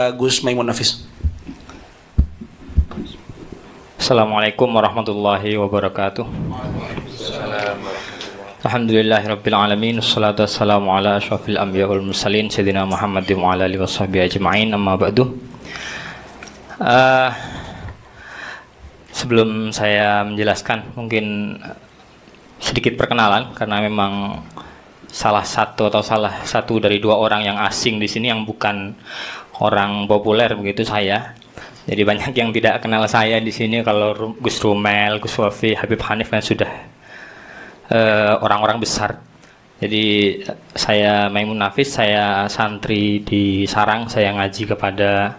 Gus Maimun Nafis. Assalamualaikum warahmatullahi wabarakatuh. Alhamdulillahirabbil alamin, wassalatu wassalamu ala asyrafil anbiya wal mursalin sayyidina Muhammadin wa ala alihi washabbihi ajmain, amma ba'du. Sebelum saya menjelaskan, mungkin sedikit perkenalan, karena memang salah satu dari dua orang yang asing di sini yang bukan orang populer begitu saya. Jadi banyak yang tidak kenal saya di sini. Kalau Gus Rumel, Gus Wafi, Habib Hanif kan sudah orang-orang besar. Jadi saya Maimun Nafis, saya santri di Sarang, saya ngaji kepada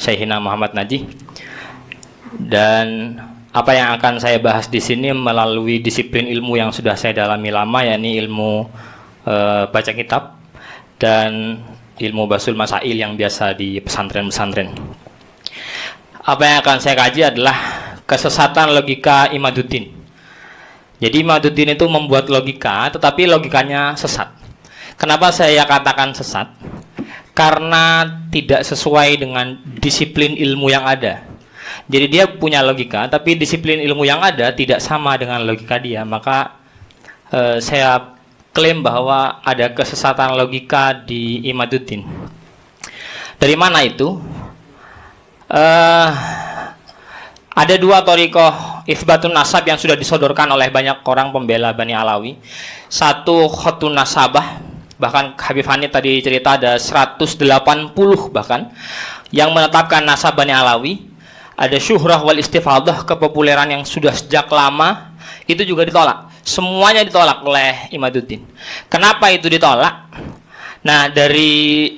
Syekhina Muhammad Najih. Dan apa yang akan saya bahas di sini melalui disiplin ilmu yang sudah saya dalami lama, yakni ilmu baca kitab dan ilmu basul masail yang biasa di pesantren-pesantren. Apa yang akan saya kaji adalah kesesatan logika Imaduddin. Jadi Imaduddin itu membuat logika, tetapi logikanya sesat. Kenapa saya katakan sesat? Karena tidak sesuai dengan disiplin ilmu yang ada. Jadi dia punya logika, tapi disiplin ilmu yang ada tidak sama dengan logika dia. Maka saya klaim bahwa ada kesesatan logika di Imaduddin. Dari mana itu? Ada dua thariqah itsbatun nasab yang sudah disodorkan oleh banyak orang pembela Bani Alawi. Satu khatun nasabah, bahkan Habib Hanif tadi cerita ada 180 bahkan yang menetapkan nasab Bani Alawi. Ada syuhrah wal istifadah, kepopuleran yang sudah sejak lama, itu juga ditolak. Semuanya ditolak oleh Imaduddin. Kenapa itu ditolak? Nah, dari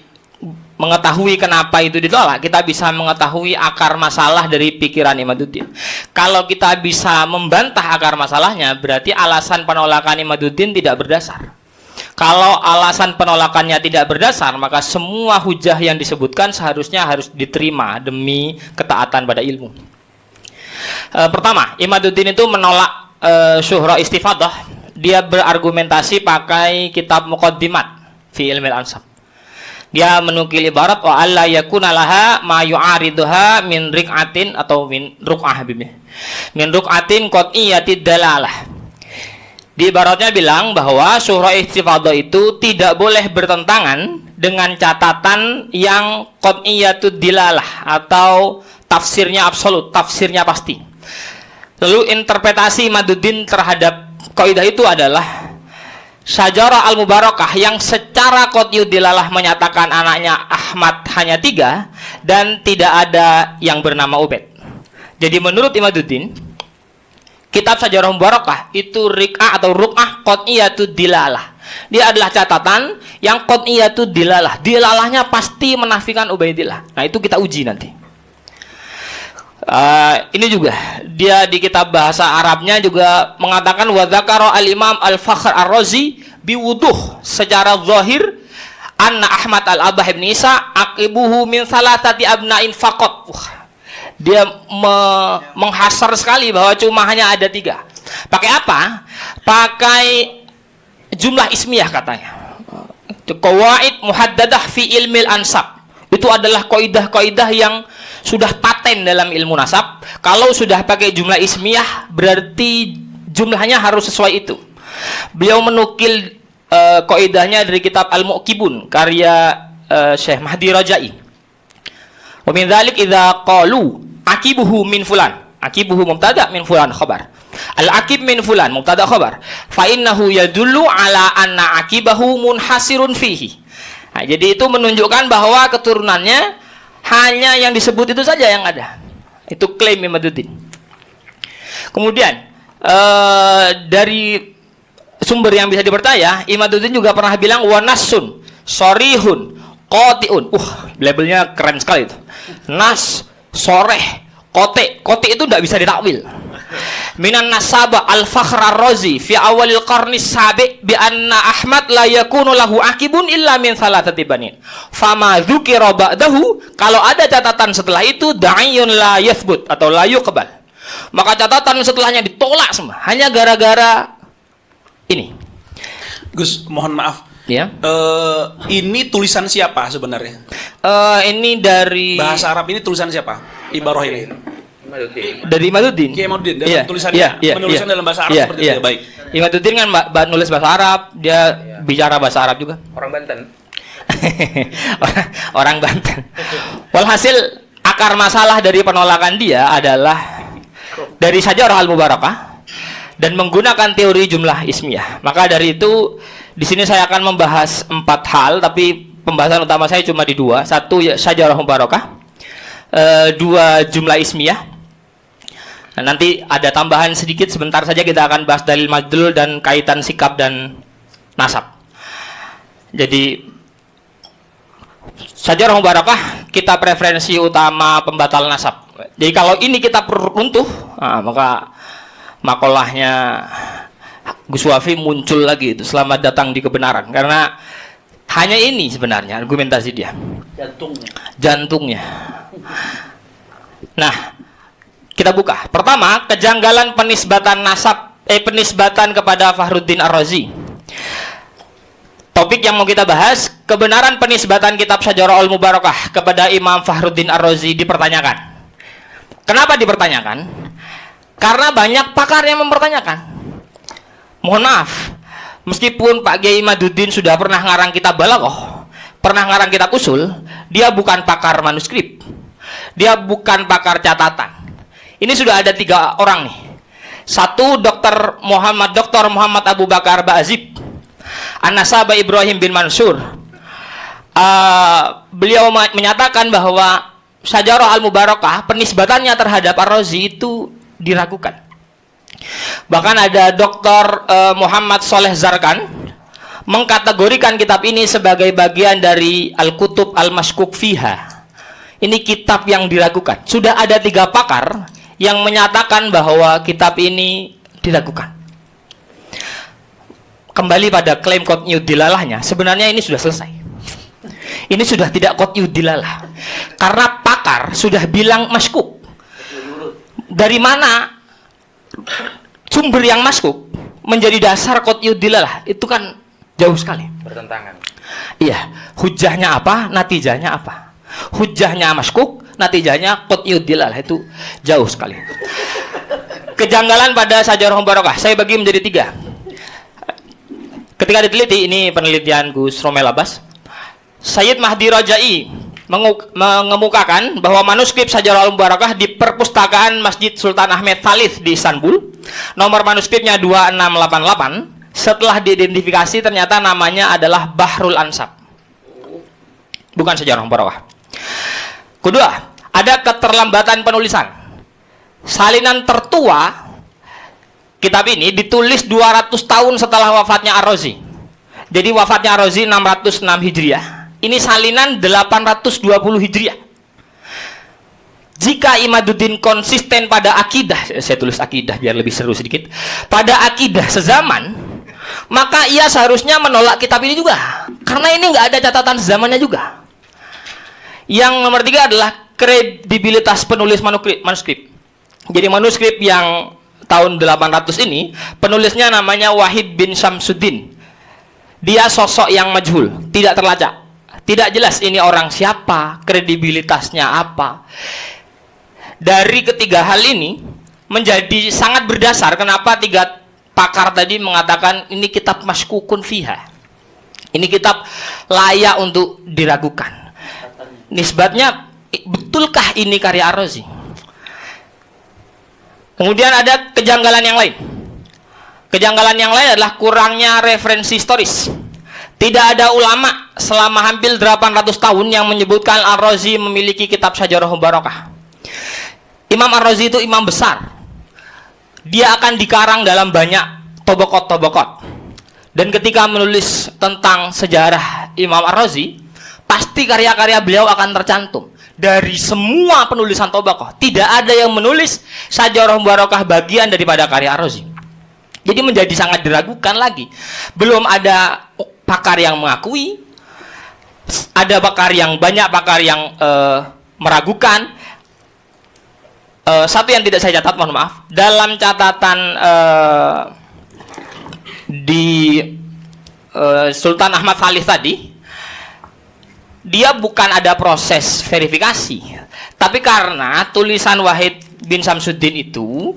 mengetahui kenapa itu ditolak, kita bisa mengetahui akar masalah dari pikiran Imaduddin. Kalau kita bisa membantah akar masalahnya, berarti alasan penolakan Imaduddin tidak berdasar. Kalau alasan penolakannya tidak berdasar, maka semua hujah yang disebutkan seharusnya harus diterima demi ketaatan pada ilmu. Pertama, Imaduddin itu menolak syuhrah istifadah. Dia berargumentasi pakai kitab Muqaddimat fi Ilmil Ansab. Dia menukil ibarat wa alla yakuna laha ma yu'ariduha min rik'atin atau min ruk'ah min ruk'atin qat'iyatid dalalah. Di ibaratnya bilang bahwa syuhrah istifadah itu tidak boleh bertentangan dengan catatan yang qat'iyatud dilalah atau tafsirnya absolut, tafsirnya pasti. Lalu interpretasi Imaduddin terhadap kaidah itu adalah Syajarah al-Mubarakah yang secara qat'iyud dilalah menyatakan anaknya Ahmad hanya 3 dan tidak ada yang bernama Ubaid. Jadi menurut Imaduddin, kitab Syajarah Mubarakah itu rik'ah atau ruk'ah qat'iyatud dilalah. Dia adalah catatan yang qat'iyatud dilalah. Dilalahnya pasti menafikan Ubaidillah. Nah, itu kita uji nanti. Ini juga dia di kitab bahasa Arabnya juga mengatakan wa dzakara al-Imam Al-Fakhr Ar-Razi biwuduh secara zahir anna Ahmad al-Abah ibn Isa aqibuhu min salatati abna'in faqat. Dia menghasar sekali bahwa cuma hanya ada 3. Pakai apa? Pakai jumlah ismiyah katanya. Qawaid muhaddadah fi ilmil ansab. Itu adalah kaidah-kaidah yang sudah paten dalam ilmu nasab. Kalau sudah pakai jumlah ismiyah, berarti jumlahnya harus sesuai itu. Beliau menukil kaidahnya dari kitab Al-Mu'qibun karya Syekh Mahdi Rajai. Wa min dzalik idza qalu aqibuhu min fulan. Aqibuhu mubtada min fulan khabar. Al-aqib min fulan mubtada khabar. Fa innahu yadullu ala anna aqibahu munhasirun fihi. Nah, jadi itu menunjukkan bahwa keturunannya hanya yang disebut itu saja yang ada. Itu klaim Imaduddin. Kemudian dari sumber yang bisa dipercaya, Imaduddin juga pernah bilang wanasun, sorihun, qati'un. Labelnya keren sekali itu. Nas, soreh, kote itu tidak bisa ditakwil. Minan nasaba al-Fakhr Ar-Razi fi awalil qarni sabi bi anna Ahmad la yakunu lahu akibun illa min salatati banin. Fama dzukira ba'dahu, kalau ada catatan setelah itu da'iyun la yathbut atau la yuqbal. Maka catatan setelahnya ditolak semua hanya gara-gara ini. Gus, mohon maaf. Ya. Ini tulisan siapa sebenarnya? Ini dari Bahasa Arab ini tulisan siapa? Ibarah ini. dari Imaduddin. Kiai Imaduddin dalam tulisannya menuliskan dalam bahasa Arab seperti itu ya, baik. Imaduddin kan nulis bahasa Arab, dia bicara bahasa Arab juga. Orang Banten. Orang Banten. Walhasil akar masalah dari penolakan dia adalah dari Syajarah Al-Mubarakah dan menggunakan teori jumlah ismiyah. Maka dari itu di sini saya akan membahas 4 hal, tapi pembahasan utama saya cuma di 2. 1 ya Syajarah Mubarakah, 2 jumlah ismiyah. Nah, nanti ada tambahan sedikit, sebentar saja kita akan bahas dalil madlul dan kaitan sikap dan nasab. Jadi Syajarah Mubarakah kita preferensi utama pembatal nasab. Jadi kalau ini kita runtuh, maka makolahnya Gus Wafi muncul lagi itu, selamat datang di kebenaran, karena hanya ini sebenarnya argumentasi dia, jantungnya. Nah, kita buka. Pertama, kejanggalan penisbatan penisbatan kepada Fakhruddin Ar-Razi. Topik yang mau kita bahas, kebenaran penisbatan kitab Syajarah Al-Mubarakah kepada Imam Fakhruddin Ar-Razi dipertanyakan. Kenapa dipertanyakan? Karena banyak pakar yang mempertanyakan. Mohon maaf, meskipun Pak Kiai Imaduddin sudah pernah ngarang kitab Balaghah, pernah ngarang kitab usul, dia bukan pakar manuskrip. Dia bukan pakar catatan. Ini sudah ada 3 orang nih. 1 Dr. Muhammad Abu Bakar Ba'azib, An-Nasabah Ibrahim bin Mansur. Beliau menyatakan bahwa Syajarah Al-Mubarakah penisbatannya terhadap Ar-Razi itu diragukan. Bahkan ada Dr. Muhammad Soleh Zarkan mengkategorikan kitab ini sebagai bagian dari Al-Kutub Al-Mashkuk Fiha. Ini kitab yang diragukan. Sudah ada 3 pakar yang menyatakan bahwa kitab ini diragukan. Kembali pada klaim qat'iyud dilalahnya, sebenarnya ini sudah selesai. Ini sudah tidak qat'iyud dilalah. Karena pakar sudah bilang maskuk. Dari mana sumber yang maskuk menjadi dasar qat'iyud dilalah? Itu kan jauh sekali. Bertentangan. Iya, hujahnya apa, natijahnya apa? Hujahnya maskuk, natijahnya qat'iyud dilalah, itu jauh sekali. Kejanggalan pada Syajarah Mubarakah saya bagi menjadi 3. Ketika diteliti, ini penelitian Gus Romel Abbas, Sayyid Mahdi Rajai mengemukakan bahwa manuskrip Syajarah Al-Mubarakah di perpustakaan Masjid Sultan Ahmed Thalith di Istanbul, nomor manuskripnya 2688. Setelah diidentifikasi ternyata namanya adalah Bahrul Ansab, bukan Syajarah Al-Mubarakah. Kedua, ada keterlambatan penulisan. Salinan tertua kitab ini ditulis 200 tahun setelah wafatnya Ar-Razi. Jadi wafatnya Ar-Razi 606 Hijriah. Ini salinan 820 Hijriah. Jika Imaduddin konsisten pada akidah, saya tulis akidah biar lebih seru sedikit, pada akidah sezaman, maka ia seharusnya menolak kitab ini juga, karena ini nggak ada catatan zamannya juga. Yang nomor 3 adalah kredibilitas penulis manuskrip. Jadi manuskrip yang tahun 800 ini, penulisnya namanya Wahid bin Syamsuddin. Dia sosok yang majhul, tidak terlacak. Tidak jelas ini orang siapa, kredibilitasnya apa. Dari ketiga hal ini menjadi sangat berdasar kenapa 3 pakar tadi mengatakan ini kitab maskukun fiha. Ini kitab layak untuk diragukan. Nisbatnya, betulkah ini karya Ar-Razi? Kemudian ada kejanggalan yang lain. Kejanggalan yang lain adalah kurangnya referensi historis. Tidak ada ulama selama hampir 800 tahun yang menyebutkan Ar-Razi memiliki kitab Syajarah Mubarakah. Imam Ar-Razi itu imam besar. Dia akan dikarang dalam banyak tobokot-tobokot. Dan ketika menulis tentang sejarah Imam Ar-Razi, pasti karya-karya beliau akan tercantum. Dari semua penulisan Tobakoh, tidak ada yang menulis Syajarah Mubarakah bagian daripada karya Ar-Razi. Jadi menjadi sangat diragukan lagi. Belum ada pakar yang mengakui, ada banyak pakar yang meragukan. Satu yang tidak saya catat, mohon maaf, dalam catatan di Sultan Ahmad Khalif tadi, dia bukan ada proses verifikasi, tapi karena tulisan Wahid bin Samsuddin itu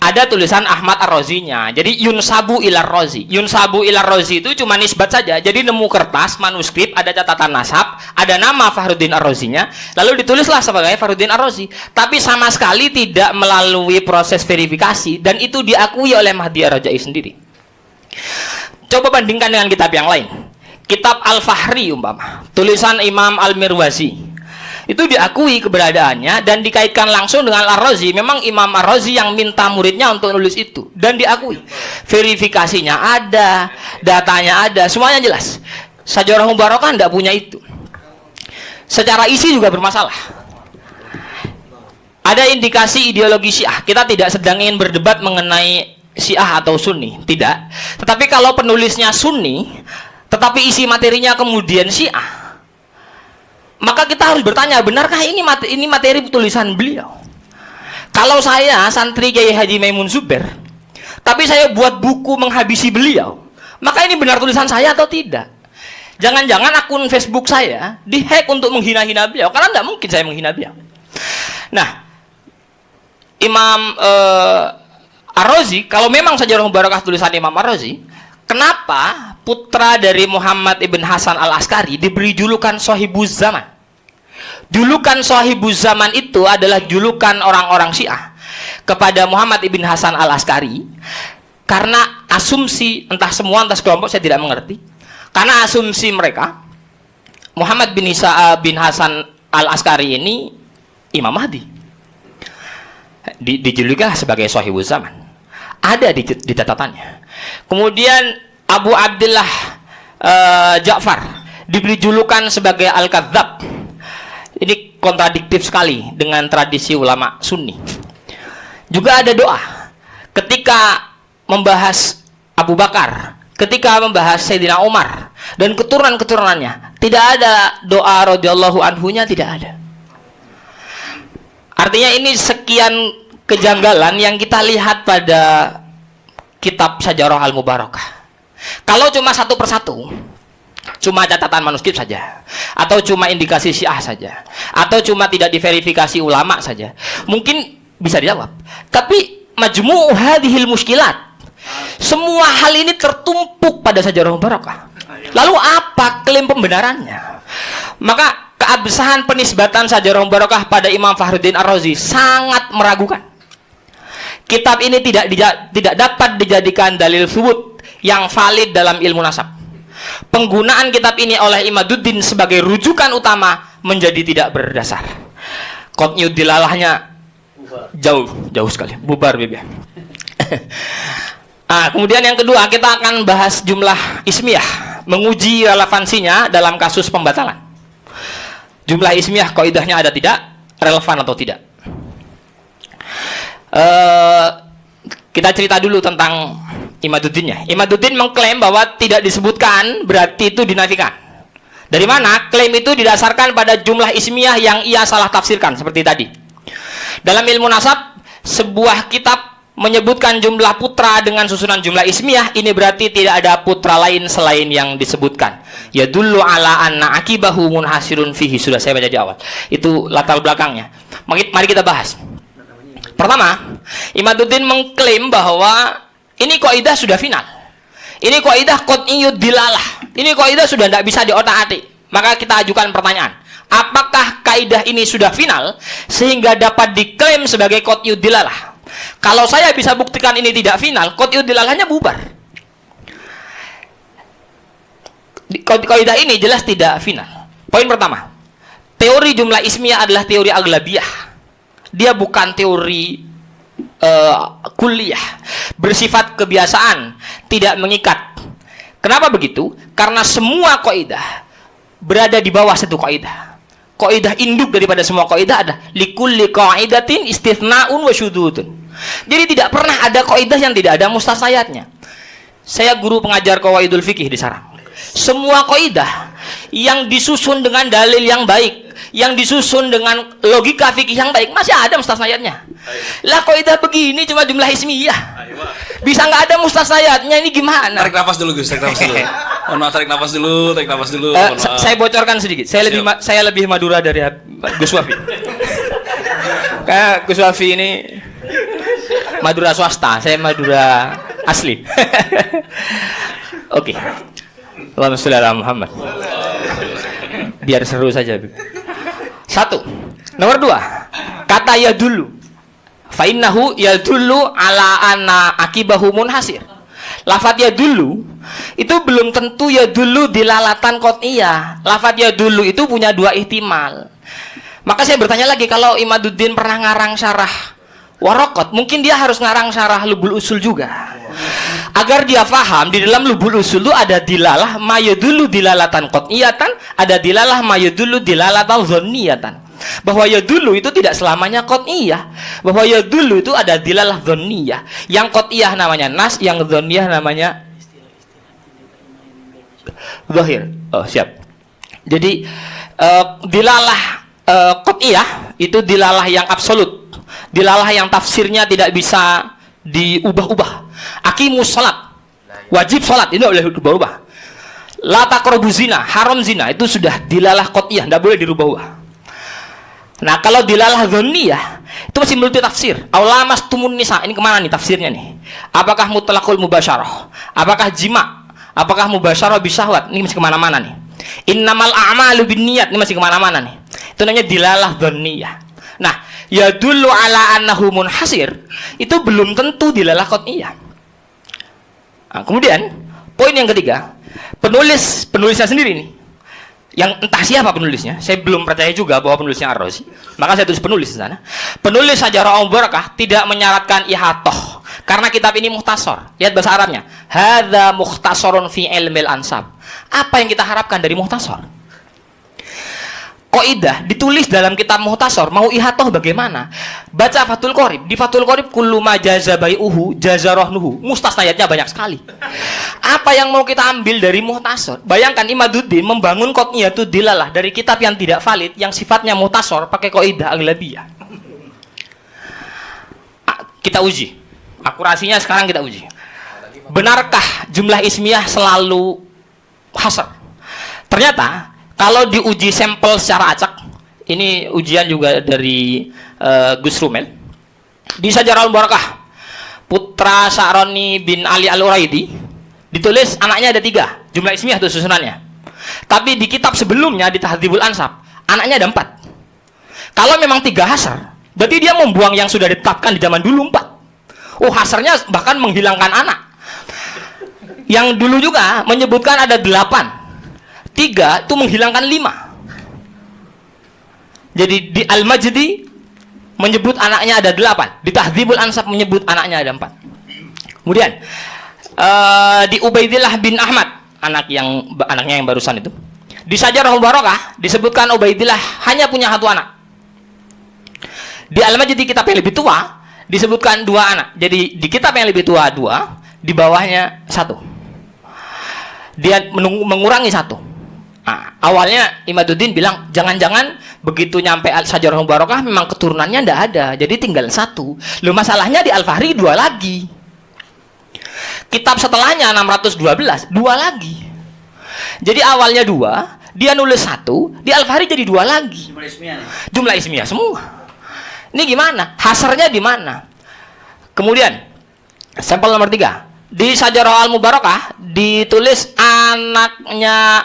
ada tulisan Ahmad Ar-Razi-nya. Jadi yunsabu ilar Razi. Yunsabu ilar Razi itu cuma nisbat saja. Jadi nemu kertas, manuskrip, ada catatan nasab, ada nama Fakhruddin Ar-Razi-nya, lalu ditulislah sebagai Fakhruddin Ar-Razi. Tapi sama sekali tidak melalui proses verifikasi, dan itu diakui oleh Mahdi Ar-Rajai sendiri. Coba bandingkan dengan kitab yang lain. Kitab Al-Fahri umpama, tulisan Imam Al-Mirwazi, itu diakui keberadaannya dan dikaitkan langsung dengan Ar-Razi. Memang Imam Ar-Razi yang minta muridnya untuk nulis itu, dan diakui. Verifikasinya ada, datanya ada, semuanya jelas. Sajarah Mubarakah tidak punya itu. Secara isi juga bermasalah. Ada indikasi ideologi Syiah. Kita tidak sedang ingin berdebat mengenai Syiah atau Sunni, tidak. Tetapi kalau penulisnya Sunni, tetapi isi materinya kemudian Syiah, maka kita harus bertanya, benarkah ini materi tulisan beliau? Kalau saya santri Kiai Haji Maimun Zubair, tapi saya buat buku menghabisi beliau, maka ini benar tulisan saya atau tidak? Jangan-jangan akun Facebook saya dihack untuk menghina-hina beliau, karena tidak mungkin saya menghina beliau. Nah, Imam Ar-Razi, kalau memang Sajarah Mubarakah tulisan Imam Ar-Razi, kenapa putra dari Muhammad ibn Hasan al-Askari diberi julukan Sohibuz Zaman? Julukan Sohibuz Zaman itu adalah julukan orang-orang Syiah kepada Muhammad ibn Hasan al-Askari, karena asumsi, entah semua entah sekelompok, saya tidak mengerti, karena asumsi mereka Muhammad bin Hasan al-Askari ini Imam Mahdi, dijulukilah sebagai Sohibuz Zaman, ada di catatannya. Kemudian Abu Abdullah Ja'far diberi julukan sebagai Al-Kadzab. Ini kontradiktif sekali dengan tradisi ulama Sunni. Juga ada doa ketika membahas Abu Bakar, ketika membahas Sayyidina Umar dan keturunan-keturunannya, tidak ada doa radhiyallahu anhunya, tidak ada. Artinya ini sekian kejanggalan yang kita lihat pada kitab Sajarah Al-Mubarakah. Kalau cuma satu persatu, cuma catatan manuskrip saja, atau cuma indikasi Syiah saja, atau cuma tidak diverifikasi ulama saja, mungkin bisa dijawab. Tapi majmu' hadhil muskilat, semua hal ini tertumpuk pada Sajarah Mubarakah. Lalu apa klaim pembenarannya? Maka keabsahan penisbatan Sajarah Mubarakah pada Imam Fakhruddin Ar-Razi sangat meragukan. Kitab ini tidak dapat dijadikan dalil subut yang valid dalam ilmu nasab. Penggunaan kitab ini oleh Imaduddin sebagai rujukan utama menjadi tidak berdasar. Qat'iyud dilalahnya jauh sekali, bubar bibi. Kemudian yang kedua, kita akan bahas jumlah ismiyah, menguji relevansinya dalam kasus pembatalan. Jumlah ismiyah kaidahnya ada tidak, relevan atau tidak. Kita cerita dulu tentang Imaduddinnya. Imaduddin mengklaim bahwa tidak disebutkan berarti itu dinafikan. Dari mana? Klaim itu didasarkan pada jumlah ismiyah yang ia salah tafsirkan seperti tadi. Dalam ilmu nasab, sebuah kitab menyebutkan jumlah putra dengan susunan jumlah ismiyah, ini berarti tidak ada putra lain selain yang disebutkan. Yadullu ala anna akibahu munhasirun fihi. Sudah saya baca di awal. Itu latar belakangnya. Mari kita bahas. Pertama, Imaduddin mengklaim bahwa ini kaidah sudah final. Ini kaidah qat'iyud dilalah. Ini kaidah sudah tidak bisa diotak-atik. Maka kita ajukan pertanyaan, apakah kaidah ini sudah final sehingga dapat diklaim sebagai qat'iyud dilalah? Kalau saya bisa buktikan ini tidak final, qat'iyud dilalahnya bubar. Kaidah ini jelas tidak final. Poin pertama, teori jumlah ismiyah adalah teori aglabiyah. Dia bukan teori kuliah, bersifat kebiasaan, tidak mengikat. Kenapa begitu? Karena semua kaidah berada di bawah satu kaidah. Kaidah induk daripada semua kaidah ada likulli qaidatin istithna'un wa syududun. Jadi tidak pernah ada kaidah yang tidak ada mustasnayatnya. Saya guru pengajar qawaidul fikih di Sarang. Semua kaidah yang disusun dengan dalil yang baik, yang disusun dengan logika fikih yang baik, masih ada mustasnayatnya. Lah kaidah begini cuma jumlah ismiyah. Bisa nggak ada mustasayatnya, ini gimana? Tarik nafas dulu Gus, tarik nafas dulu. Mohon maaf, tarik nafas dulu, tarik nafas dulu. Saya bocorkan sedikit. Saya lebih Madura dari Gus Wafi. Kayak Gus Wafi ini Madura swasta, saya Madura asli. Oke. Allahumma sholli ala Muhammad. Biar seru saja. Satu. Nomor 2. Kata ya dulu. Fa innahu ya dulu ala anna akibahu munhasir. Lafaz ya dulu itu belum tentu ya dulu dilalatan qat'iyah. Lafaz ya dulu itu punya 2 ihtimal. Maka saya bertanya lagi, kalau Imaduddin pernah ngarang syarah Waraqat, mungkin dia harus ngarang syarah Lubul Usul juga. Agar dia paham di dalam Lubul Usul itu ada dilalah mayadulu dilalatan qat'iyatan, ada dilalah mayadulu dilalatan dhanniyatan. Bahwa ya dulu itu tidak selamanya qat'iyah. Bahwa ya dulu itu ada dilalah dhanniyah. Yang qat'iyah namanya nas, yang dhanniyah namanya zahir. Oh, siap. Jadi dilalah qat'iyah itu dilalah yang absolut. Dilalah yang tafsirnya tidak bisa diubah-ubah. Aqimus salat, wajib salat, ini tidak boleh diubah-ubah. La taqrabu zina, haram zina, itu sudah dilalah qat'iyah, tidak boleh dirubah-ubah. Nah, kalau dilalah dhanniyah itu masih multi tafsir. Aulamastumun nisa, ini kemana nih tafsirnya nih? Apakah mutlaqul mubasyarah? Apakah jima? Apakah mubasyarah bisyahwat? Ini masih kemana-mana nih. Innamal a'malu binniyat, ini masih kemana-mana nih. Itu namanya dilalah dhanniyah. Nah, ya dulu ala annahu munhasir itu belum tentu dilalah qat'iyah. Nah, kemudian poin yang ketiga, penulisnya sendiri nih, yang entah siapa penulisnya, saya belum percaya juga bahwa penulisnya Ar-Razi, maka saya tulis penulis di sana. Penulis Syajarah Al-Barakah tidak menyaratkan ihatoh karena kitab ini mukhtasar. Lihat bahasa Arabnya, hadza mukhtasarun fi ilmil ansab. Apa yang kita harapkan dari mukhtasar? Qaidah ditulis dalam kitab mukhtasar, mau ihatoh bagaimana? Baca Fathul Qorib. Di Fathul Qorib kullu ma jaza bai'uhu jaza rahnuhu. Mustasnayatnya banyak sekali. Apa yang mau kita ambil dari mukhtasar? Bayangkan Imaduddin membangun qat'iyah itu dilalah dari kitab yang tidak valid, yang sifatnya mukhtasar pakai qaidah aghlabiyah. Kita uji. Akurasinya sekarang kita uji. Benarkah jumlah ismiyah selalu hasar? Ternyata kalau diuji sampel secara acak, ini ujian juga dari Gus Rumel. Di Syajarah Al-Barakah, putra Sya'rani bin Ali Al-Uraidi, ditulis anaknya ada 3, jumlah ismiyah itu susunannya. Tapi di kitab sebelumnya, di Tahdzibul Ansab, anaknya ada 4. Kalau memang 3 hasar, berarti dia membuang yang sudah ditetapkan di zaman dulu 4. Oh, hasarnya bahkan menghilangkan anak. Yang dulu juga menyebutkan ada 8. 3 itu menghilangkan 5. Jadi di Al-Majdi menyebut anaknya ada 8. Di Tahdzibul Ansab menyebut anaknya ada 4. Kemudian di Ubaidillah bin Ahmad, anaknya yang barusan itu, di Syajarah Al-Barakah disebutkan Ubaidillah hanya punya 1 anak. Di Al-Majdi kitab yang lebih tua disebutkan 2 anak. Jadi di kitab yang lebih tua 2, di bawahnya 1. Dia mengurangi 1. Nah, awalnya Imaduddin bilang jangan-jangan begitu nyampe Syajarah Al-Barakah memang keturunannya ndak ada, jadi tinggal 1. Loh, masalahnya di Al-Fahri 2 lagi. Kitab setelahnya 612, 2 lagi. Jadi awalnya 2, dia nulis 1, di Al-Fahri jadi 2 lagi. Jumlah ismiyah semua. Ini gimana? Hasarnya di mana? Kemudian sampel nomor 3. Di Syajarah Al-Mubarakah ditulis anaknya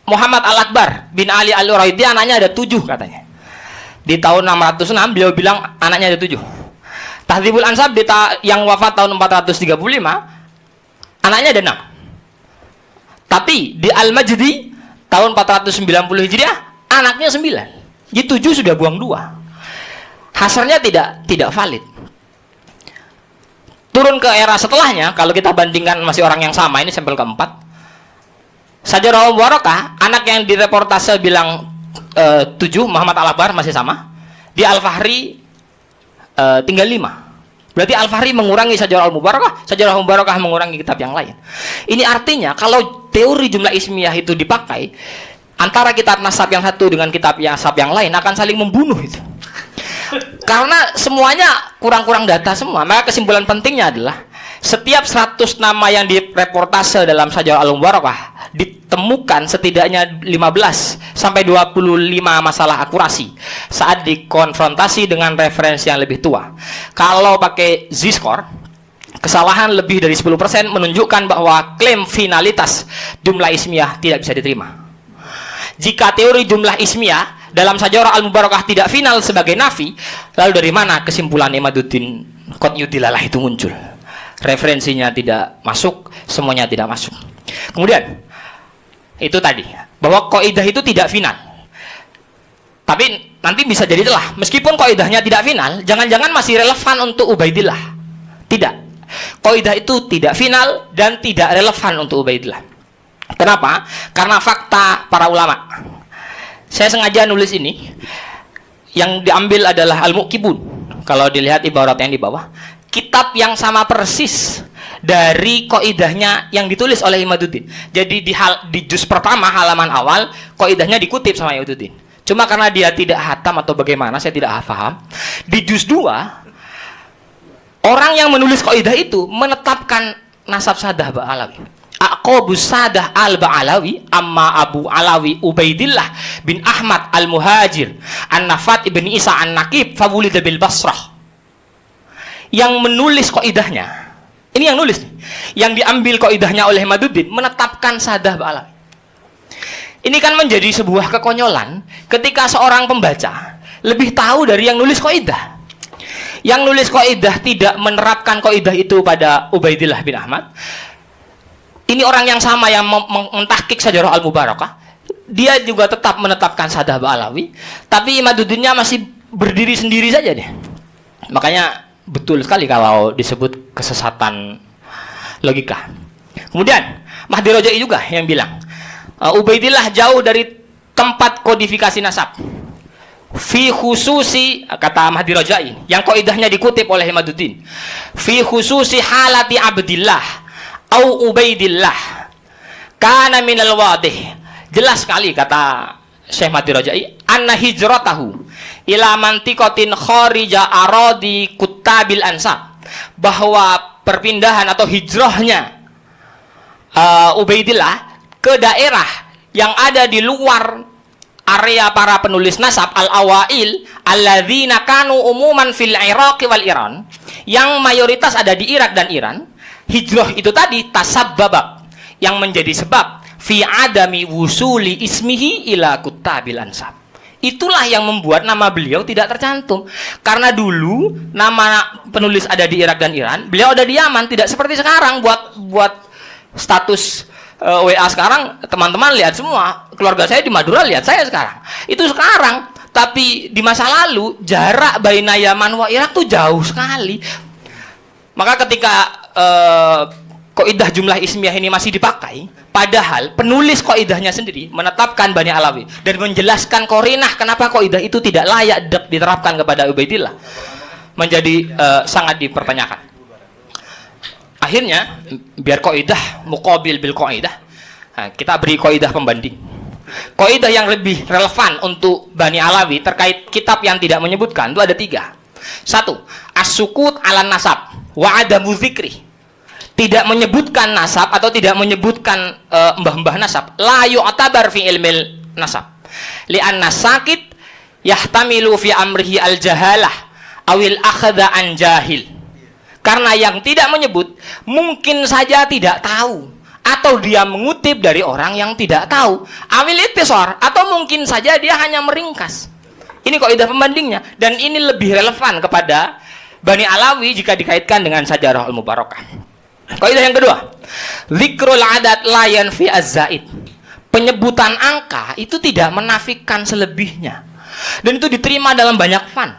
Muhammad Al-Akbar bin Ali Al-Uraidi, anaknya ada 7 katanya. Di tahun 606 beliau bilang anaknya ada 7. Tahdzibul Ansab yang wafat tahun 435, anaknya ada 6. Tapi di Al-Majdi tahun 490 Hijriah anaknya 9. Jadi 7 sudah buang 2. Hasarnya tidak valid. Turun ke era setelahnya, kalau kita bandingkan masih orang yang sama, ini sampel keempat. Syajarah Al-Barakah, anak yang direportase bilang 7, Muhammad Al-Akbar masih sama. Di Al-Fahri tinggal 5. Berarti Al-Fahri mengurangi Syajarah Al-Mubarakah, Syajarah Al-Mubarakah mengurangi kitab yang lain. Ini artinya kalau teori jumlah ismiyah itu dipakai, antara kitab nasab yang satu dengan kitab nasab yang lain akan saling membunuh itu. Karena semuanya kurang-kurang data semua. Maka kesimpulan pentingnya adalah Setiap 100 nama yang direportase dalam Syajarah Al-Mubarakah ditemukan setidaknya 15 sampai 25 masalah akurasi saat dikonfrontasi dengan referensi yang lebih tua. Kalau pakai Z-score, kesalahan lebih dari 10% menunjukkan bahwa klaim finalitas jumlah ismiyah tidak bisa diterima. Jika teori jumlah ismiyah dalam Syajarah Al-Mubarakah tidak final sebagai nafi, lalu dari mana kesimpulan Imaduddin Qutnyudilalah itu muncul? Referensinya tidak masuk, semuanya tidak masuk. Kemudian itu tadi bahwa kaidah itu tidak final. Tapi nanti bisa jadi telah. Meskipun kaidahnya tidak final, jangan-jangan masih relevan untuk Ubaidillah. Tidak. Kaidah itu tidak final dan tidak relevan untuk Ubaidillah. Kenapa? Karena fakta para ulama. Saya sengaja nulis ini. Yang diambil adalah Al-Muqibun. Kalau dilihat ibarat yang di bawah, kitab yang sama persis dari kaidahnya yang ditulis oleh Imaduddin. Jadi di juz pertama halaman awal kaidahnya dikutip sama Imaduddin. Cuma karena dia tidak hatam atau bagaimana saya tidak paham. Di juz 2 orang yang menulis kaidah itu menetapkan nasab Sadah Ba'alawi. Aqabus Sadah Al-Ba'alawi amma Abu Alawi Ubaidillah bin Ahmad Al-Muhajir An-Nafat ibn Isa An-Naqib fawulida bil Basrah. Yang menulis kaidahnya, ini yang nulis nih, yang diambil kaidahnya oleh Imaduddin menetapkan Sadah Ba'alawi. Ini kan menjadi sebuah kekonyolan ketika seorang pembaca lebih tahu dari yang nulis kaidah. Yang nulis kaidah tidak menerapkan kaidah itu pada Ubaidillah bin Ahmad. Ini orang yang sama yang mentahqiq Syajarah Al-Mubarakah. Dia juga tetap menetapkan Sadah Ba'alawi, tapi Imaduddinnya masih berdiri sendiri saja deh. Makanya betul sekali kalau disebut kesesatan logika. Kemudian Mahdi Rajai juga yang bilang Ubaidillah jauh dari tempat kodifikasi nasab. Fi khususi, kata Mahdi Rajai yang kaidahnya dikutip oleh Imaduddin, fi khususi halati Abdillah au Ubaidillah kana minal wadih. Jelas sekali kata Syekh Mahdi Rajai, anna hijratahu ila mantikotin kharija aradi kutabil ansab, bahwa perpindahan atau hijrahnya Ubaidillah ke daerah yang ada di luar area para penulis nasab al-awail alladzina kanu umuman fil Iraq wal Iran, yang mayoritas ada di Irak dan Iran. Hijrah itu tadi tasabbaba, yang menjadi sebab fi adami wusuli ismihi ila kutabil ansab. Itulah yang membuat nama beliau tidak tercantum. Karena dulu nama penulis ada di Irak dan Iran, beliau ada di Yaman. Tidak seperti sekarang buat status WA sekarang, teman-teman lihat semua. Keluarga saya di Madura lihat saya sekarang. Itu sekarang. Tapi di masa lalu jarak baina Yaman wa Irak tuh jauh sekali. Maka ketika kaidah jumlah ismiyah ini masih dipakai, padahal penulis kaidahnya sendiri menetapkan Bani Alawi dan menjelaskan korinah kenapa kaidah itu tidak layak diterapkan kepada Ubaidillah, menjadi sangat dipertanyakan. Akhirnya biar kaidah muqabil bil kaidah, kita beri kaidah pembanding. Kaidah yang lebih relevan untuk Bani Alawi terkait kitab yang tidak menyebutkan itu ada 3. 1. As-sukut 'alan nasab wa adamu dzikri. Tidak menyebutkan nasab atau tidak menyebutkan mbah-mbah nasab, la yu'tabar fi ilmil nasab li'anna sakit yahtamilu fi amrihi al-jahalah awil akhadha an jahil. Karena yang tidak menyebut mungkin saja tidak tahu, atau dia mengutip dari orang yang tidak tahu, awil ittisar, atau mungkin saja dia hanya meringkas. Ini kaidah pembandingnya, dan ini lebih relevan kepada Bani Alawi jika dikaitkan dengan Syajarah Al-Mubarakah. Kaidah yang kedua, zikrul adat la yanfi az-zaid. Penyebutan angka itu tidak menafikan selebihnya. Dan itu diterima dalam banyak fan.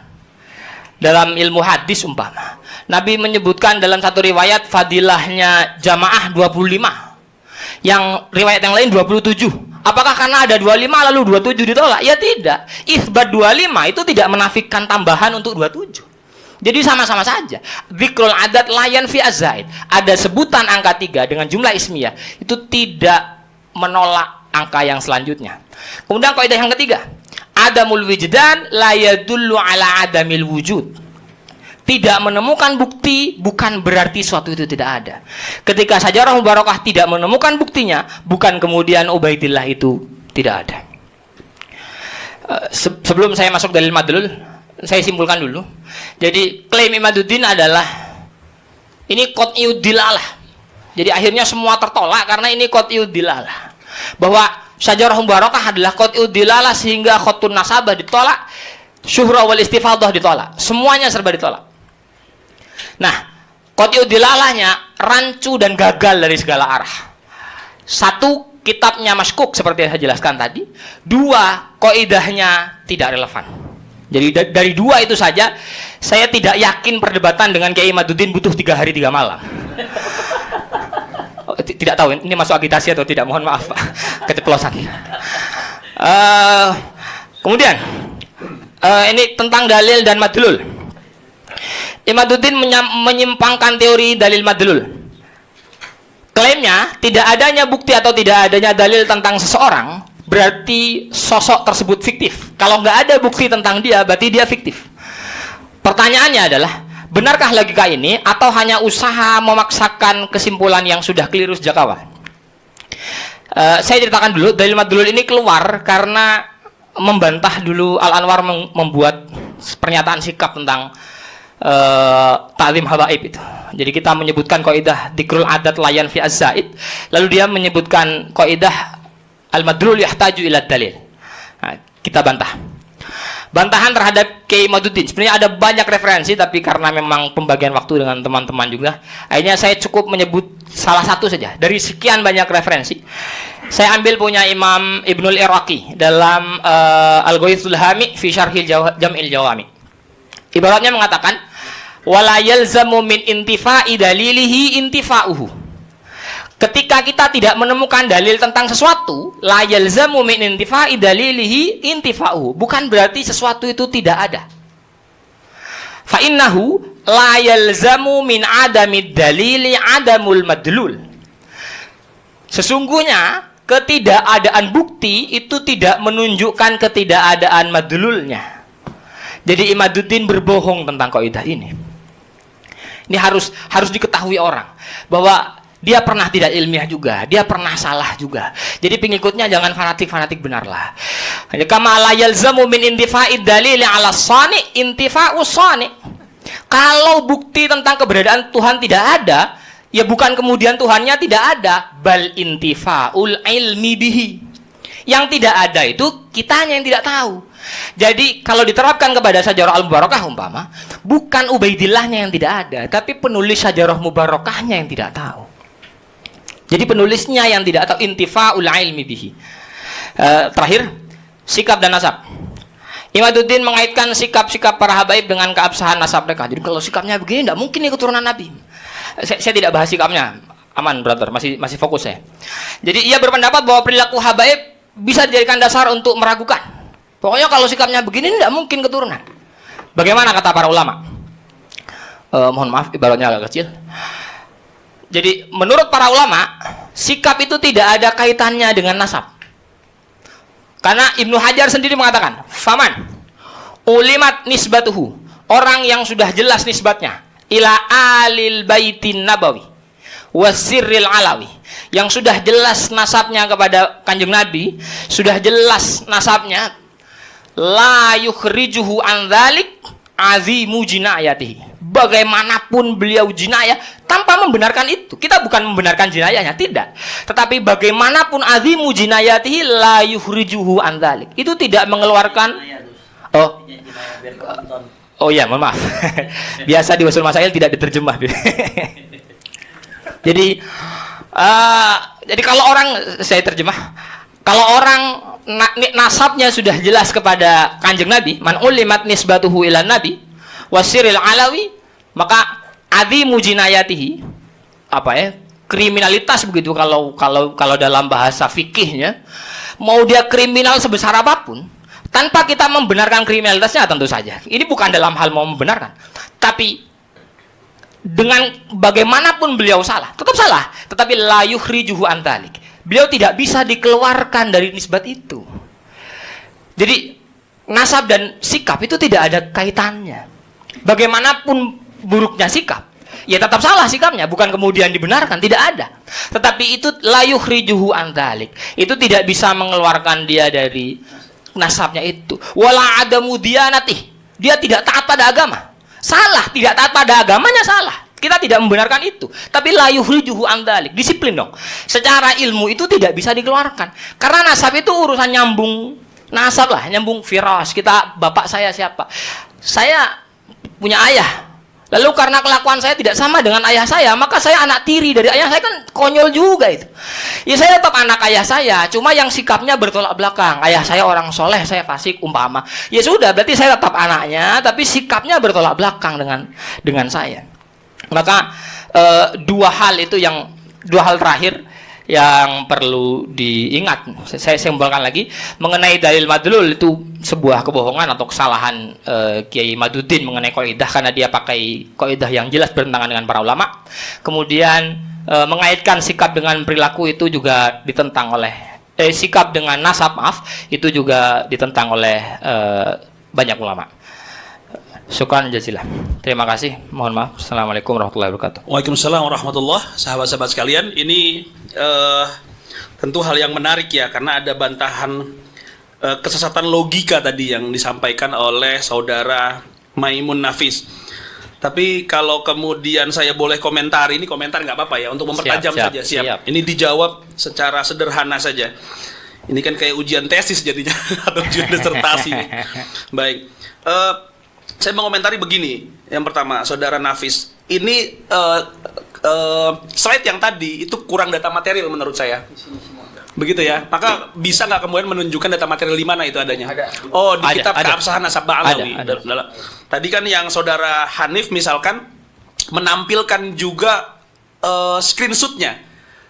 Dalam ilmu hadis umpama, Nabi menyebutkan dalam satu riwayat fadilahnya jamaah 25. Yang riwayat yang lain 27. Apakah karena ada 25 lalu 27 ditolak? Ya tidak. Itsbat 25 itu tidak menafikan tambahan untuk 27. Jadi sama-sama saja. Zikrul adat layan fi az-zaid. Ada sebutan angka 3 dengan jumlah ismiyah, itu tidak menolak angka yang selanjutnya. Kemudian kaidah yang ketiga, adamul wijdan la yadullu ala adamil wujud. tidak menemukan bukti bukan berarti suatu itu tidak ada. Ketika Syajarah Mubarakah tidak menemukan buktinya, bukan kemudian Ubaidillah itu tidak ada. Sebelum saya masuk dalil madlul, saya simpulkan dulu. Jadi klaim Imaduddin adalah ini qat'iyud dilalah. Jadi akhirnya semua tertolak karena ini qat'iyud dilalah. Bahwa Syajarah Mubarakah adalah qat'iyud dilalah sehingga khatun nasabah ditolak, syuhrah wal istifadah ditolak. Semuanya serba ditolak. Nah, qat'iyud dilalahnya rancu dan gagal dari segala arah. Satu, kitabnya maskuk seperti yang saya jelaskan tadi. Dua, kaidahnya tidak relevan. Jadi dari dua itu saja saya tidak yakin perdebatan dengan Kiai Imaduddin butuh 3 hari 3 malam. Tidak tahu ini masuk agitasi atau tidak, mohon maaf Pak, keceplosan. Kemudian ini tentang dalil dan madlul. Imaduddin menyimpangkan teori dalil madlul. Klaimnya tidak adanya bukti atau tidak adanya dalil tentang seseorang berarti sosok tersebut fiktif. Kalau nggak ada bukti tentang dia berarti dia fiktif. Pertanyaannya adalah, benarkah logika ini atau hanya usaha memaksakan kesimpulan yang sudah keliru sejak awal? Saya ceritakan dulu, dalil madlul ini keluar karena membantah dulu Al-Anwar membuat pernyataan sikap tentang ta'zim habaib itu. Jadi kita menyebutkan kaidah dzikrul adat layan fi az-zaid, lalu dia menyebutkan kaidah al-madlul yahtaju ila dalil. Nah, kita bantah. Bantahan terhadap Kiai Imaduddin. Sebenarnya ada banyak referensi, tapi karena memang pembagian waktu dengan teman-teman juga, akhirnya saya cukup menyebut salah satu saja dari sekian banyak referensi. Saya ambil punya Imam Ibnul Iraqi dalam Al-Ghaithul Hami fi Syarhil Jam'il Jawami. Ibaratnya mengatakan, wala yalzamu min intifa'i dalilihi intifa'uhu. Ketika kita tidak menemukan dalil tentang sesuatu, la yalzamu min intifa'i dalilihi intifa'uhu, bukan berarti sesuatu itu tidak ada. Fa innahu la yalzamu min adamid dalili adamul madlul. Sesungguhnya ketidakadaan bukti itu tidak menunjukkan ketidakadaan madlulnya. Jadi Imaduddin berbohong tentang kaidah ini. Ini harus diketahui orang bahwa dia pernah tidak ilmiah juga, dia pernah salah juga. Jadi pengikutnya jangan fanatik benarlah. Kama la yalzamu min intifa'id dalil 'ala shani intifa'us shani. Kalau bukti tentang keberadaan Tuhan tidak ada, ya bukan kemudian Tuhannya tidak ada, bal intifa'ul ilmi bihi. Yang tidak ada itu kitanya yang tidak tahu. Jadi kalau diterapkan kepada Syajarah Al-Mubarakah umpama, bukan Ubaidillahnya yang tidak ada, tapi penulis Syajarah Mubarakahnya yang tidak tahu. Jadi penulisnya yang tidak tahu, intifa'ul ilmi bihi. Terakhir, sikap dan nasab. Imaduddin mengaitkan sikap-sikap para habaib dengan keabsahan nasab mereka. Jadi kalau sikapnya begini, tidak mungkin ini keturunan Nabi. Saya tidak bahas sikapnya, aman brother, masih fokus saya. Jadi ia berpendapat bahwa perilaku habaib bisa dijadikan dasar untuk meragukan. Pokoknya kalau sikapnya begini tidak mungkin keturunan. Bagaimana kata para ulama? Mohon maaf ibaratnya agak kecil. Jadi menurut para ulama, sikap itu tidak ada kaitannya dengan nasab. Karena Ibnu Hajar sendiri mengatakan, faman ulimat nisbatuhu, orang yang sudah jelas nisbatnya ila alil baitin nabawi wasirril alawi, yang sudah jelas nasabnya kepada Kanjeng Nabi, sudah jelas nasabnya, la yukhrijuhu an dzalik azimu jinayatihi. Bagaimanapun beliau jinayah tanpa membenarkan itu. Kita bukan membenarkan jinayahnya, tidak. Tetapi bagaimanapun azimu jinayatihi la yukhrijuhu an dzalik. Itu tidak mengeluarkan Oh ya, mohon maaf. Biasa di Usul Masail tidak diterjemah. Jadi kalau orang, saya terjemah, kalau orang nasabnya sudah jelas kepada Kanjeng Nabi, man ulimat nisbatuhu ila nabi wasiril alawi, maka azimu jinayatihi, kriminalitas begitu kalau dalam bahasa fikihnya, mau dia kriminal sebesar apapun, tanpa kita membenarkan kriminalitasnya tentu saja. Ini bukan dalam hal mau membenarkan, tapi dengan bagaimanapun beliau salah, tetap salah, tetapi la yukhrijuhu an dzalik. Beliau tidak bisa dikeluarkan dari nisbat itu. Jadi nasab dan sikap itu tidak ada kaitannya. bagaimanapun buruknya sikap, ya tetap salah sikapnya, bukan kemudian dibenarkan, tidak ada. Tetapi itu la yukhrijuhu an dzalik. Itu tidak bisa mengeluarkan dia dari nasabnya itu. Wala adamu diyanatih. Dia tidak taat pada agama. Salah, tidak taat pada agamanya salah. Kita tidak membenarkan itu. Tapi la yukhrijuhu an dzalik. Disiplin dong. Secara ilmu itu tidak bisa dikeluarkan. Karena nasab itu urusan nyambung nasab lah, nyambung viras. Kita, bapak saya siapa? Saya punya ayah. Lalu karena kelakuan saya tidak sama dengan ayah saya, maka saya anak tiri dari ayah saya, kan konyol juga itu. Ya saya tetap anak ayah saya, cuma yang sikapnya bertolak belakang. Ayah saya orang soleh, saya fasik umpama. Ya sudah, berarti saya tetap anaknya, tapi sikapnya bertolak belakang dengan saya. Maka dua hal terakhir yang perlu diingat. Saya simpulkan lagi mengenai dalil madlul, itu sebuah kebohongan atau kesalahan Kiai Maduddin mengenai kaidah, karena dia pakai kaidah yang jelas bertentangan dengan para ulama. Kemudian mengaitkan sikap dengan perilaku itu juga ditentang oleh sikap dengan nasab, itu juga ditentang oleh banyak ulama. Syukran jazilah. Terima kasih. Mohon maaf. Assalamualaikum warahmatullahi wabarakatuh. Waalaikumsalam warahmatullahi. Sahabat-sahabat sekalian, ini tentu hal yang menarik ya, karena ada bantahan kesesatan logika tadi yang disampaikan oleh saudara Maimun Nafis. Tapi kalau kemudian saya boleh komentar, ini komentar nggak apa-apa ya, untuk mempertajam saja. Siap. Ini dijawab secara sederhana saja. Ini kan kayak ujian tesis jadinya atau ujian disertasi. Baik. Saya mengomentari begini. Yang pertama, saudara Nafis, ini slide yang tadi itu kurang data material menurut saya. Begitu ya. Maka bisa nggak kemudian menunjukkan data material di mana itu adanya? Oh, di kitab Keabsahan Nasabah Alawi. Tadi kan yang saudara Hanif misalkan menampilkan juga screenshotnya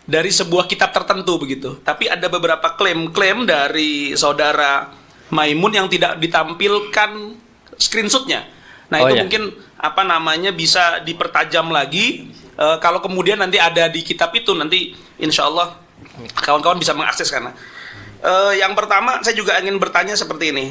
dari sebuah kitab tertentu begitu. Tapi ada beberapa klaim dari saudara Maimun yang tidak ditampilkan screenshotnya. Nah, itu mungkin bisa dipertajam lagi. Kalau kemudian nanti ada di kitab itu, nanti insya Allah kawan-kawan bisa mengakses. Karena yang pertama saya juga ingin bertanya seperti ini.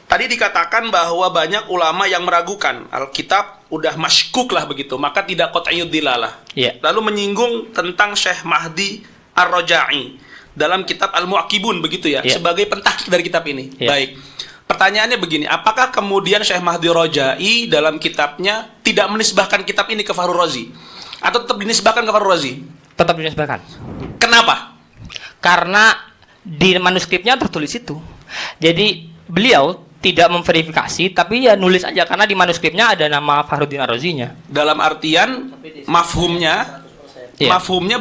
Tadi dikatakan bahwa banyak ulama yang meragukan Alkitab udah masykuk lah begitu, maka tidak qat'iyud dilalah. Lalu menyinggung tentang Syekh Mahdi Ar-Raja'i dalam kitab Al-Mu'aqibun begitu ya, sebagai pentahqiq dari kitab ini. Baik. Pertanyaannya begini, apakah kemudian Syekh Mahdi Raja'i dalam kitabnya tidak menisbahkan kitab ini ke Fakhrur Razi? Atau tetap dinisbahkan ke Fakhrur Razi? Tetap dinisbahkan. Kenapa? Karena di manuskripnya tertulis itu. Jadi beliau tidak memverifikasi, tapi ya nulis aja, karena di manuskripnya ada nama Fakhruddin Ar-Razi-nya. Dalam artian mafhumnya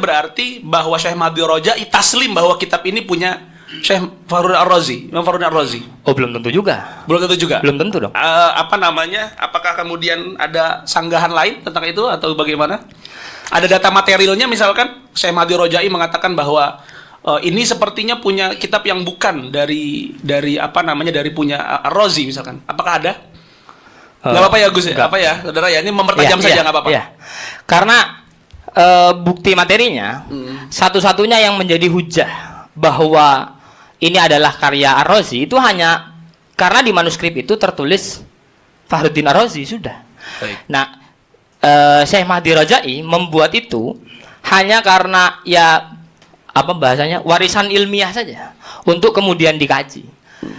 berarti bahwa Syekh Mahdi Raja'i taslim bahwa kitab ini punya Syekh Fakhruddin Ar-Razi, Imam Fakhruddin Ar-Razi. Oh, belum tentu juga. Belum tentu dong. Apakah kemudian ada sanggahan lain tentang itu atau bagaimana? Ada data materialnya misalkan Syekh Mahdi Raja'i mengatakan bahwa ini sepertinya punya kitab yang bukan dari punya Ar-Razi misalkan. Apakah ada? Nggak apa-apa ya Gus, apa ya saudara ya, ini mempertajam saja, nggak apa-apa. Karena bukti materinya satu-satunya yang menjadi hujah bahwa ini adalah karya Ar-Razi itu hanya karena di manuskrip itu tertulis Fakhruddin Ar-Razi sudah. Baik. Nah, Syekh Mahdi Raja'i membuat itu hanya karena warisan ilmiah saja untuk kemudian dikaji.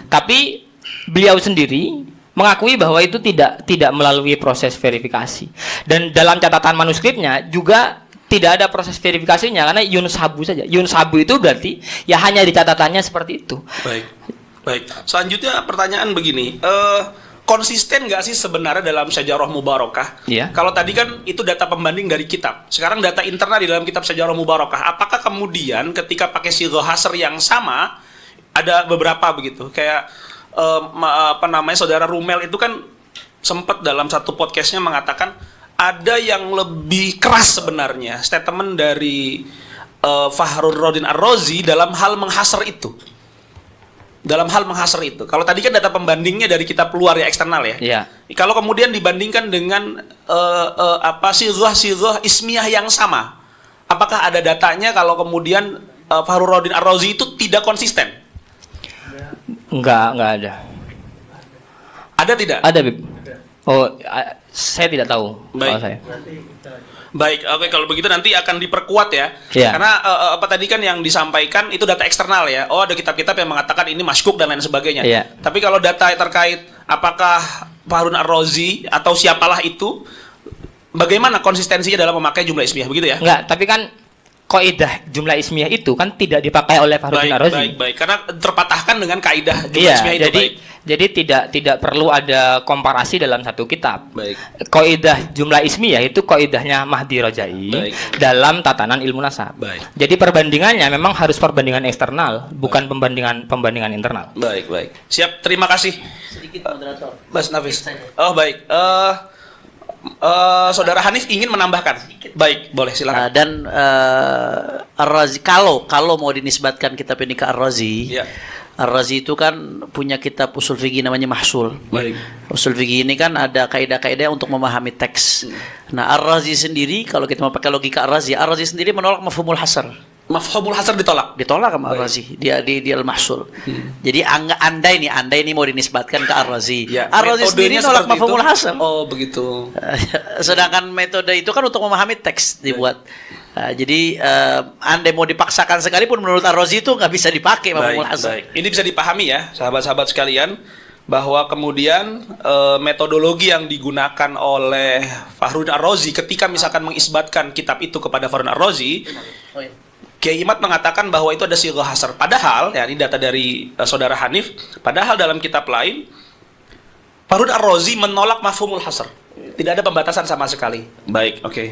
Tapi beliau sendiri mengakui bahwa itu tidak melalui proses verifikasi. Dan dalam catatan manuskripnya juga tidak ada proses verifikasinya, karena yunsabu saja. Yunsabu itu berarti ya hanya di catatannya seperti itu. Baik. Selanjutnya pertanyaan begini, konsisten nggak sih sebenarnya dalam Syajarah Mubarakah? Kalau tadi kan itu data pembanding dari kitab, sekarang data internal di dalam kitab Syajarah Mubarakah. Apakah kemudian ketika pakai sighah hasr yang sama, ada beberapa begitu, kayak saudara Rumel itu kan sempat dalam satu podcastnya mengatakan ada yang lebih keras sebenarnya statement dari Fakhruddin Ar-Razi dalam hal menghasr itu. Kalau tadi kan data pembandingnya dari kitab luar ya, eksternal ya. Kalau kemudian dibandingkan dengan sighah ismiyah yang sama, apakah ada datanya kalau kemudian Fakhruddin Ar-Razi itu tidak konsisten? Enggak ada. Ada tidak? Ada, Bib. Saya tidak tahu. Baik. Kalau saya. Baik, oke, kalau begitu nanti akan diperkuat ya. Iya. Karena apa tadi kan yang disampaikan itu data eksternal ya. Oh, ada kitab-kitab yang mengatakan ini maskuk dan lain sebagainya. Iya. Tapi kalau data terkait apakah Harun Ar-Razi atau siapalah itu, bagaimana konsistensinya dalam memakai jumlah ismiyah begitu ya? Enggak, tapi kan kaidah jumlah ismiyah itu kan tidak dipakai oleh Fahrudin Ar-Razi. Baik. Karena terpatahkan dengan kaidah jumlah Iya, ismiyah itu. jadi tidak perlu ada komparasi dalam satu kitab. Baik. Kaidah jumlah ismiyah itu kaidahnya Mahdi Rajai Baik. dalam tatanan ilmu nasab. Baik. Jadi perbandingannya memang harus perbandingan eksternal, bukan pembandingan internal. Baik. Siap, terima kasih. Sedikit moderator. Mas Nafis. Oh, baik. Saudara Hanif ingin menambahkan. Baik, boleh silakan. Dan Ar-Razi kalau mau dinisbatkan kitab ini ke Ar-Razi, Ya. Ar-Razi itu kan punya kitab usul fikih namanya Mahsul. Baik. Usul fikih ini kan ada kaidah-kaidah untuk memahami teks. Nah, Ar-Razi sendiri kalau kita mau pakai logika Ar-Razi sendiri menolak mafhumul hasar. Mafhumul hasar ditolak. Ditolak sama Ar-Razi di Al-Mahsul. Jadi andai ini mau dinisbatkan ke Ar-Razi. Ya, Ar-Razi sendiri metodenya nolak seperti mafhumul itu. hasar. Oh, begitu. Sedangkan metode itu kan untuk memahami teks dibuat. Jadi andai mau dipaksakan sekalipun menurut Ar-Razi itu nggak bisa dipakai mafhumul hasar. Baik. Ini bisa dipahami ya, sahabat-sahabat sekalian, bahwa kemudian metodologi yang digunakan oleh Fahrudin Ar-Razi ketika misalkan mengisbatkan kitab itu kepada Fahrudin Ar-Razi, Kiai Imad mengatakan bahwa itu ada sighah hasar. Padahal, ya ini data dari saudara Hanif, padahal dalam kitab lain Fahrudin Ar-Razi menolak mafhumul hasar. Tidak ada pembatasan sama sekali. Baik, oke.